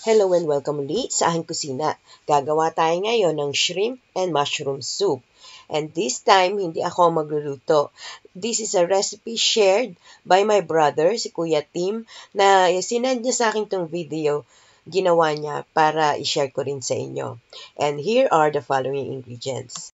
Hello and welcome ulit sa aking kusina. Gagawa tayo ngayon ng shrimp and mushroom soup. And this time, hindi ako magluluto. This is a recipe shared by my brother, si Kuya Tim, na sinend niya sa akin tong video. Ginawa niya para i-share ko rin sa inyo. And here are the following ingredients.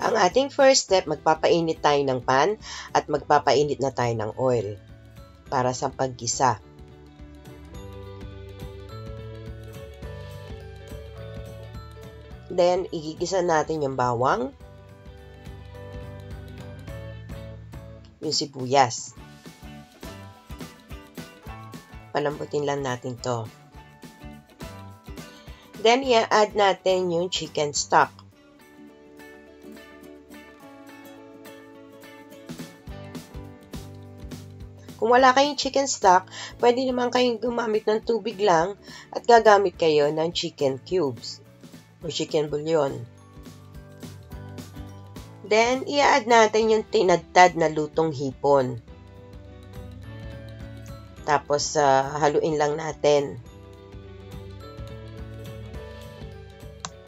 Ang ating first step, magpapainit tayo ng pan at magpapainit na tayo ng oil para sa paggisa. Then, igigisa natin yung bawang, yung sibuyas. Palambutin lang natin to. Then, i-add natin yung chicken stock. Kung wala kayong chicken stock, pwede naman kayong gumamit ng tubig lang at gagamit kayo ng chicken cubes o chicken bouillon. Then, i-add natin yung tinadtad na lutong hipon. Tapos, haluin lang natin.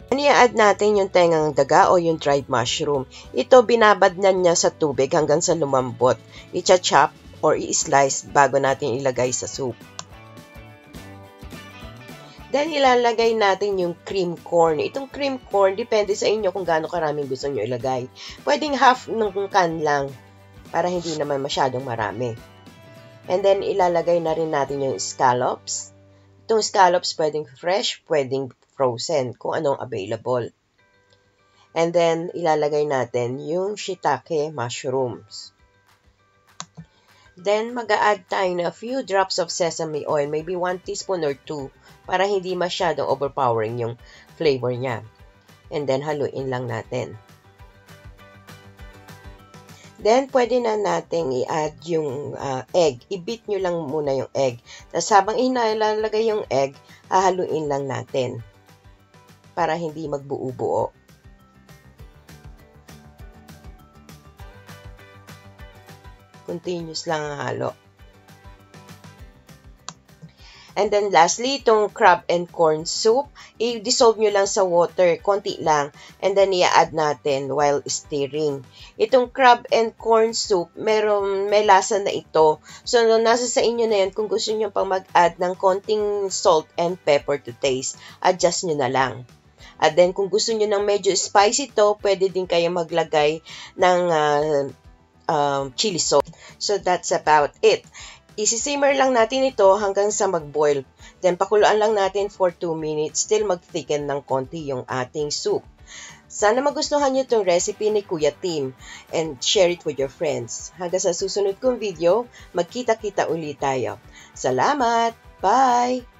I-add natin yung tengang daga o yung dried mushroom. Ito, binabadnan niya sa tubig hanggang sa lumambot. I-chop or i-slice bago natin ilagay sa soup. Then, ilalagay natin yung cream corn. Itong cream corn, depende sa inyo kung gaano karaming gusto nyo ilagay. Pwedeng half ng can lang para hindi naman masyadong marami. And then, ilalagay na rin natin yung scallops. Itong scallops, pwedeng fresh, pwedeng frozen, kung anong available. And then, ilalagay natin yung shiitake mushrooms. Then, mag-a-add tayo na a few drops of sesame oil, maybe 1 teaspoon or 2, para hindi masyadong overpowering yung flavor niya. And then, haluin lang natin. Then, pwede na natin i-add yung egg. I-beat nyo lang muna yung egg. Tapos, habang inalalagay yung egg, hahaluin lang natin para hindi magbuo-buo. Continuous lang ang halo. And then lastly, itong crab and corn soup, i-dissolve nyo lang sa water, konti lang, and then i-add natin while stirring. Itong crab and corn soup, may lasa na ito. So, nasa sa inyo na yan kung gusto nyo pang mag-add ng konting salt and pepper to taste. Adjust nyo na lang. At then, kung gusto nyo ng medyo spicy to, pwede din kayo maglagay ng chili sauce. So, that's about it. Isi-simmer lang natin ito hanggang sa mag-boil. Then, pakuluan lang natin for 2 minutes till mag-thicken ng konti yung ating soup. Sana magustuhan nyo itong recipe ni Kuya Tim and share it with your friends. Hanggang sa susunod kong video, magkita-kita ulit tayo. Salamat! Bye!